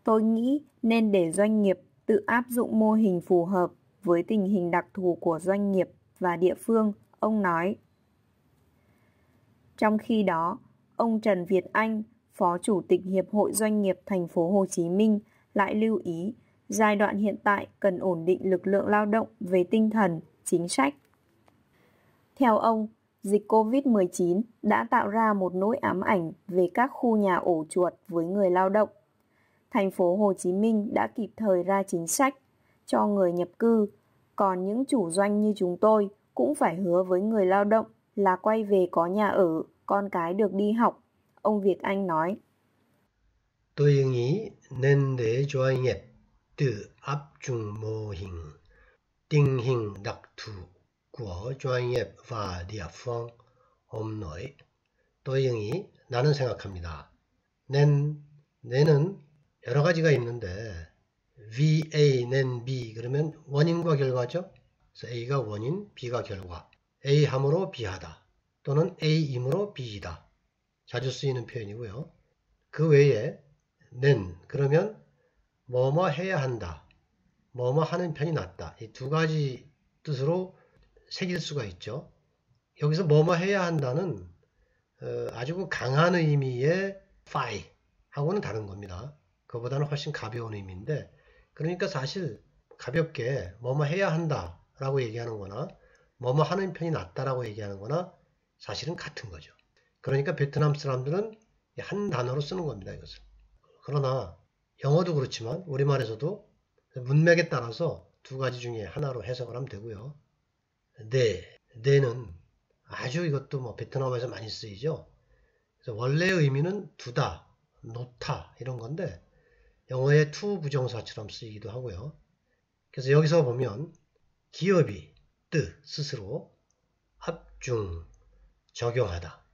Tôi nghĩ nên để doanh nghiệp tự áp dụng mô hình phù hợp với tình hình đặc thù của doanh nghiệp và địa phương, ông nói. Trong khi đó, ông Trần Việt Anh, Phó Chủ tịch Hiệp hội Doanh nghiệp Thành phố Hồ Chí Minh lại lưu ý giai đoạn hiện tại cần ổn định lực lượng lao động về tinh thần, chính sách. Theo ông, dịch COVID-19 đã tạo ra một nỗi ám ảnh về các khu nhà ổ chuột với người lao động. Thành phố Hồ Chí Minh đã kịp thời ra chính sách cho người nhập cư, còn những chủ doanh như chúng tôi cũng phải hứa với người lao động là quay về có nhà ở, con cái được đi học, ông Việt Anh nói. Tôi nghĩ nên để doanh nghiệp tự áp dụng mô hình tình hình đặc thù của doanh nghiệp và địa phương, ông nói. tôi nghĩ, 나는 생각합니다. 내는 여러 가지가 있는데 VA, 낸 B 그러면 원인과 결과죠. 그래서 A가 원인, B가 결과. A 함으로 B하다 또는 A이므로 B이다. 자주 쓰이는 표현이고요. 그 외에 낸 그러면 뭐뭐 해야 한다. 뭐뭐 하는 편이 낫다. 이 두 가지 뜻으로 새길 수가 있죠. 여기서 뭐뭐 해야 한다는 아주 강한 의미의 fight 하고는 다른 겁니다. 그거보다는 훨씬 가벼운 의미인데, 그러니까 사실 가볍게 뭐뭐 해야 한다 라고 얘기하는 거나 뭐뭐 하는 편이 낫다라고 얘기하는 거나 사실은 같은 거죠. 그러니까 베트남 사람들은 한 단어로 쓰는 겁니다, 이것을. 그러나 영어도 그렇지만 우리말에서도 문맥에 따라서 두 가지 중에 하나로 해석을 하면 되고요. 네는 아주 이것도 뭐 베트남에서 많이 쓰이죠. 그래서 원래 의미는 두다, 놓다 이런 건데 영어의 to 부정사처럼 쓰이기도 하고요. 그래서 여기서 보면 기업이 뜻 스스로 합중 적용하다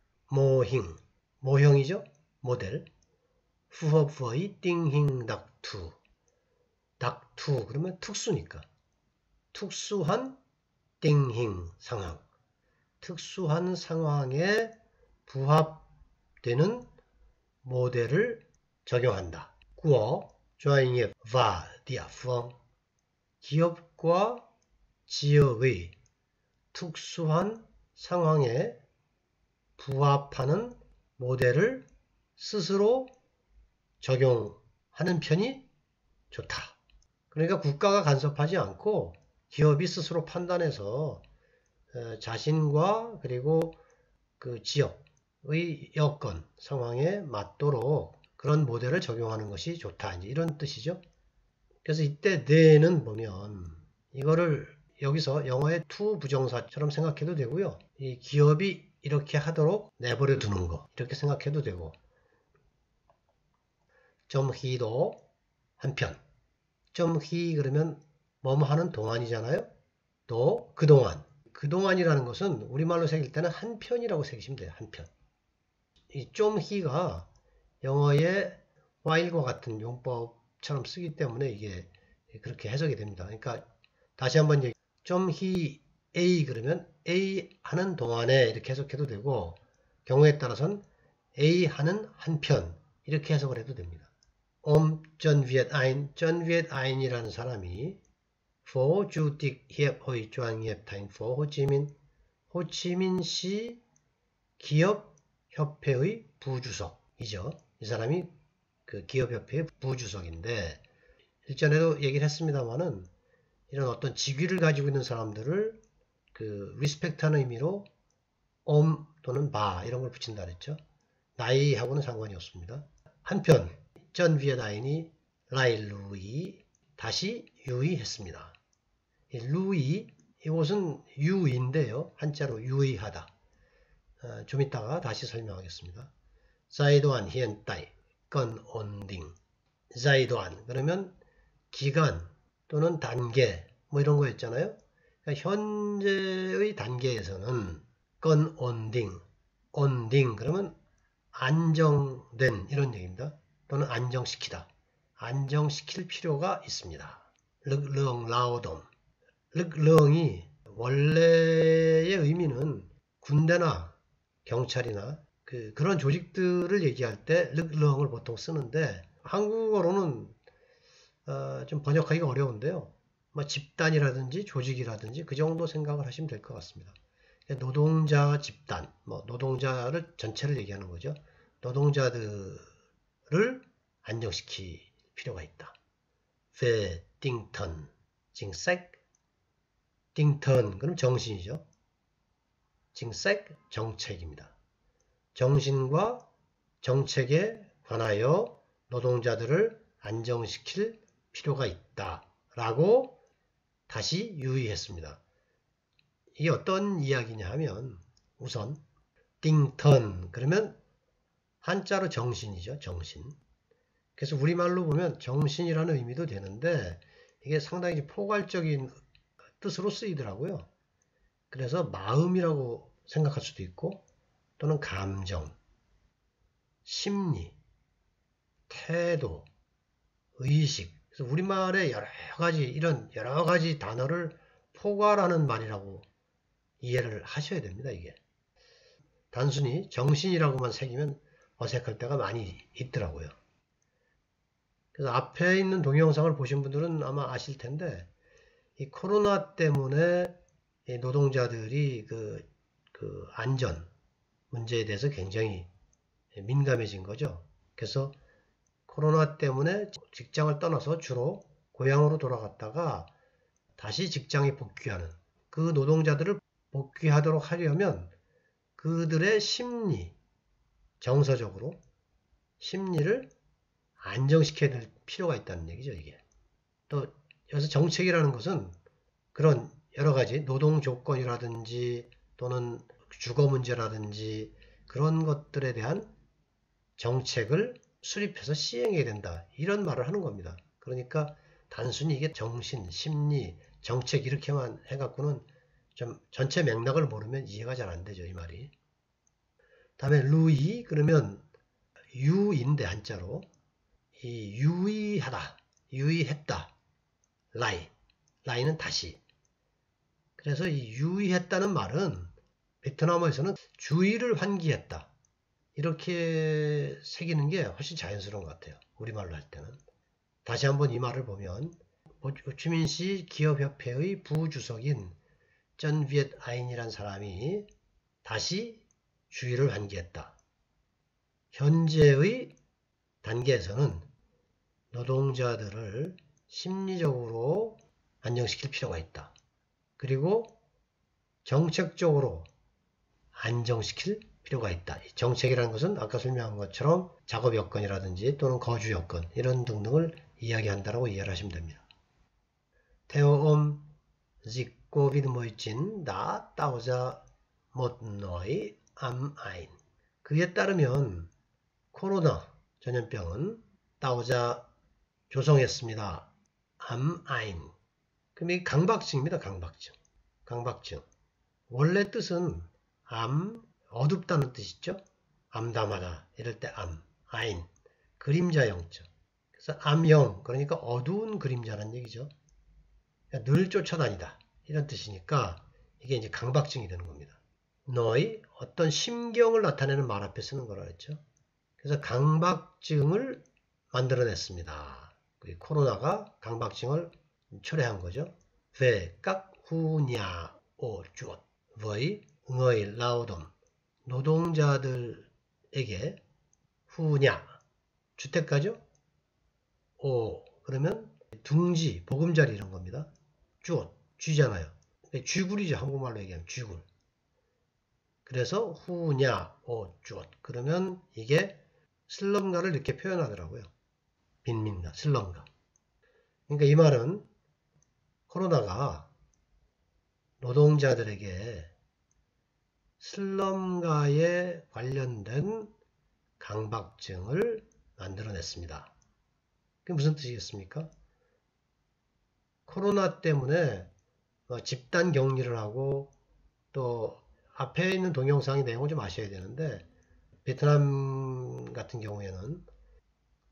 모형이죠. 모델 후허브의 띵힝 닥투 닥투 그러면 특수니까 특수한 띵힝 상황 특수한 상황에 부합되는 모델을 적용한다. của doanh nghiệp và địa phương 기업과 지역의 특수한 상황에 부합하는 모델을 스스로 적용하는 편이 좋다. 그러니까 국가가 간섭하지 않고 기업이 스스로 판단해서 자신과 그리고 그 지역의 여건, 상황에 맞도록 그런 모델을 적용하는 것이 좋다. 이제 이런 뜻이죠. 그래서 이때 네는 보면 이거를 여기서 영어의 to 부정사처럼 생각해도 되고요. 이 기업이 이렇게 하도록 내버려 두는 거 이렇게 생각해도 되고 점희도 한편 점희 그러면 뭐뭐 하는 동안이잖아요. 또 그동안 그동안이라는 것은 우리말로 새길 때는 한편이라고 새기시면 돼요. 한편. 이 좀희가 영어의 while과 같은 용법처럼 쓰기 때문에 이게 그렇게 해석이 됩니다. 그러니까 다시 한번 얘기. 좀희 A 그러면 A 하는 동안에 이렇게 해석해도 되고 경우에 따라서는 A 하는 한편 이렇게 해석을 해도 됩니다. John Viet Ein이라는 사람이 Phó Chủ tịch Hiệp hội Doanh nghiệp Thành phố Hồ Chí Minh, 호치민시 기업협회의 부주석이죠. 이 사람이 그 기업협회의 부주석인데 일전에도 얘기를 했습니다만은 이런 어떤 직위를 가지고 있는 사람들을 그 리스펙트하는 의미로 또는 바 이런 걸 붙인다 그랬죠. 나이하고는 상관이 없습니다. 한편 전 비에다인이 라이 루이 다시 유의했습니다. 루이 이곳은 유의인데요. 한자로 유의하다. 좀 이따가 다시 설명하겠습니다. 자이도안 현tại 건 온딩 자이도안 그러면 기간 또는 단계 뭐 이런 거였잖아요. 그러니까 현재의 단계에서는 건 온딩 그러면 안정된 이런 얘기입니다. 또는 안정시키다. 안정시킬 필요가 있습니다. lực 라오돔 lực 이 원래의 의미는 군대나 경찰이나 그런 조직들을 얘기할 때 lực 을 보통 쓰는데 한국어로는 좀 번역하기가 어려운데요. 뭐 집단이라든지 조직이라든지 그 정도 생각을 하시면 될 것 같습니다. 노동자 집단, 뭐 노동자를 전체를 얘기하는 거죠. 노동자들을 안정시킬 필요가 있다. 회, 띵턴, 징색, 띵턴, 그럼 정신이죠. 징색, 정책입니다. 정신과 정책에 관하여 노동자들을 안정시킬 필요가 있다라고 다시 유의했습니다. 이게 어떤 이야기냐 하면 우선 띵턴 그러면 한자로 정신이죠. 정신. 그래서 우리말로 보면 정신이라는 의미도 되는데 이게 상당히 포괄적인 뜻으로 쓰이더라고요. 그래서 마음이라고 생각할 수도 있고 또는 감정, 심리, 태도, 의식. 그래서 우리말에 이런 여러 가지 단어를 포괄하는 말이라고 이해를 하셔야 됩니다. 이게 단순히 정신이라고만 새기면 어색할 때가 많이 있더라고요. 그래서 앞에 있는 동영상을 보신 분들은 아마 아실 텐데 이 코로나 때문에 이 노동자들이 그 안전 문제에 대해서 굉장히 민감해진 거죠. 그래서 코로나 때문에 직장을 떠나서 주로 고향으로 돌아갔다가 다시 직장에 복귀하는 그 노동자들을 복귀하도록 하려면 그들의 심리, 정서적으로 심리를 안정시켜야 될 필요가 있다는 얘기죠, 이게. 또 여기서 정책이라는 것은 그런 여러 가지 노동 조건이라든지 또는 주거 문제라든지 그런 것들에 대한 정책을 수립해서 시행해야 된다. 이런 말을 하는 겁니다. 그러니까 단순히 이게 정신, 심리, 정책 이렇게만 해갖고는 좀 전체 맥락을 모르면 이해가 잘 안 되죠, 이 말이. 다음에 루이 그러면 유인데 한자로 이 유의하다, 유의했다, 라이는 다시. 그래서 이 유의했다는 말은 베트남어에서는 주의를 환기했다. 이렇게 새기는 게 훨씬 자연스러운 것 같아요. 우리말로 할 때는. 다시 한번 이 말을 보면 호치민시 기업협회의 부주석인 전 비엣 아인이란 사람이 다시 주의를 환기했다. 현재의 단계에서는 노동자들을 심리적으로 안정시킬 필요가 있다. 그리고 정책적으로 안정시킬 필요가 있다. 정책이라는 것은 아까 설명한 것처럼 작업 여건이라든지 또는 거주 여건 이런 등등을 이야기한다라고 이해를 하시면 됩니다. Theo dịch COVID-19 đã tạo ra một nỗi ám ảnh. 그에 따르면 코로나 전염병은 tạo ra 조성했습니다. ám ảnh. 그럼 이 강박증입니다. 강박증. 원래 뜻은 어둡다는 뜻이죠. 암담하다. 이럴 때 아인. 그림자 영자. 그래서 암영. 그러니까 어두운 그림자라는 얘기죠. 그러니까 늘 쫓아다니다. 이런 뜻이니까 이게 이제 강박증이 되는 겁니다. 너의 어떤 심경을 나타내는 말 앞에 쓰는 거라 그랬죠. 그래서 강박증을 만들어냈습니다. 코로나가 강박증을 초래한 거죠. Về các khu nhà ở chuột với người lao động 노동자들에게 후냐 주택가죠. 오 그러면 둥지 보금자리 이런 겁니다. 쭈 쥐잖아요. 쥐굴이죠. 한국말로 얘기하면 쥐굴. 그래서 후냐 쭈 그러면 이게 슬럼가를 이렇게 표현하더라고요. 빈민가 슬럼가. 그러니까 이 말은 코로나가 노동자들에게 슬럼가에 관련된 강박증을 만들어냈습니다. 그게 무슨 뜻이겠습니까? 코로나 때문에 집단 격리를 하고 또 앞에 있는 동영상의 내용을 좀 아셔야 되는데 베트남 같은 경우에는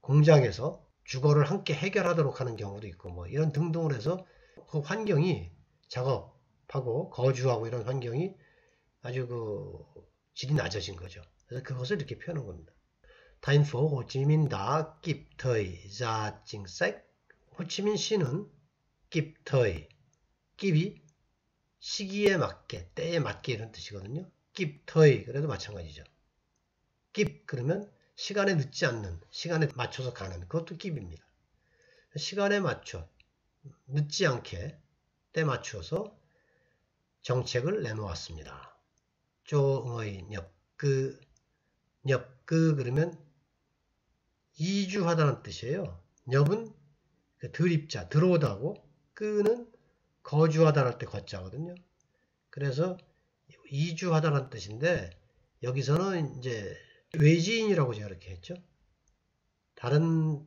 공장에서 주거를 함께 해결하도록 하는 경우도 있고 뭐 이런 등등을 해서 그 환경이 작업하고 거주하고 이런 환경이 아주 질이 낮아진 거죠. 그래서 그것을 이렇게 표현한 겁니다. Thành phố Hồ Chí Minh đã kịp thời ra chính sách 호치민 시는 깁터이, 깁이 시기에 맞게, 때에 맞게 이런 뜻이거든요. 깁터이 그래도 마찬가지죠. 깁 그러면 시간에 늦지 않는, 시간에 맞춰서 가는 그것도 깁입니다. 시간에 맞춰 늦지 않게 때 맞추어서 정책을 내놓았습니다. 조응의 nhập 그러면 이주하다는 뜻이에요. nhập 그 드립자, 들어오다고, 끄는 거주하다할 때 거자거든요. 그래서 이주하다는 뜻인데 여기서는 이제 외지인이라고 제가 이렇게 했죠. 다른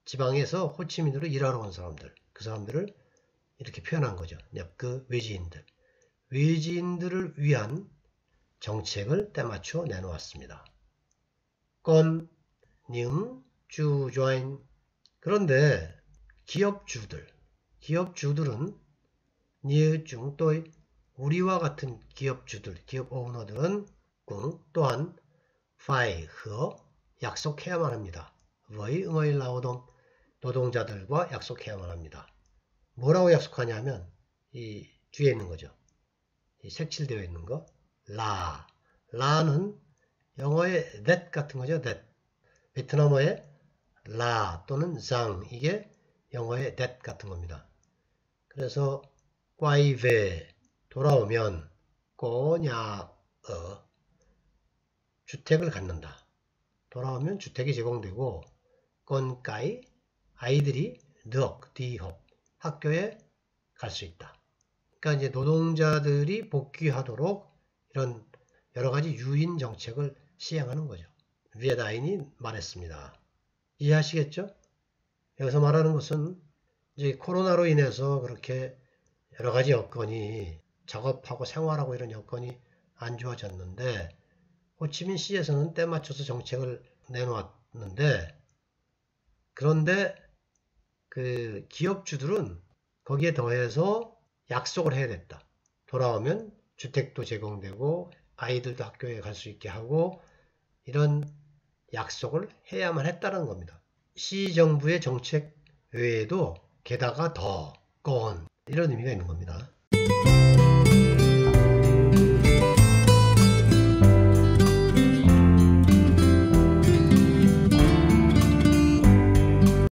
지방에서 호치민으로 일하러 온 사람들, 그 사람들을 이렇게 표현한 거죠. nhập 외지인들. 외지인들을 위한 정책을 때맞춰 내놓았습니다. 건, 님, 주, 조인. 그런데 기업주들은 니중 또이 우리와 같은 기업주들, 기업 오너들은 또한 파이, 약속해야만 합니다. 의 응의 라오동, 노동자들과 약속해야만 합니다. 뭐라고 약속하냐면 이 뒤에 있는 거죠. 이 색칠되어 있는 거. 라는 영어의 that 같은 거죠. that. 베트남어의 라 또는 장, 이게 영어의 that 같은 겁니다. 그래서 꽈이베 돌아오면 꼬냐어 주택을 갖는다. 돌아오면 주택이 제공되고 건까이 아이들이 디헙 학교에 갈 수 있다. 그러니까 이제 노동자들이 복귀하도록 이런 여러 가지 유인 정책을 시행하는 거죠. 비에다인이 말했습니다. 이해하시겠죠? 여기서 말하는 것은 이제 코로나로 인해서 그렇게 여러 가지 여건이 작업하고 생활하고 이런 여건이 안 좋아졌는데 호치민시에서는 때 맞춰서 정책을 내놓았는데 그런데 그 기업주들은 거기에 더해서 약속을 해야 됐다. 돌아오면 주택도 제공되고 아이들도 학교에 갈 수 있게 하고 이런 약속을 해야만 했다는 겁니다. 시정부의 정책 외에도 게다가 더, 건 이런 의미가 있는 겁니다.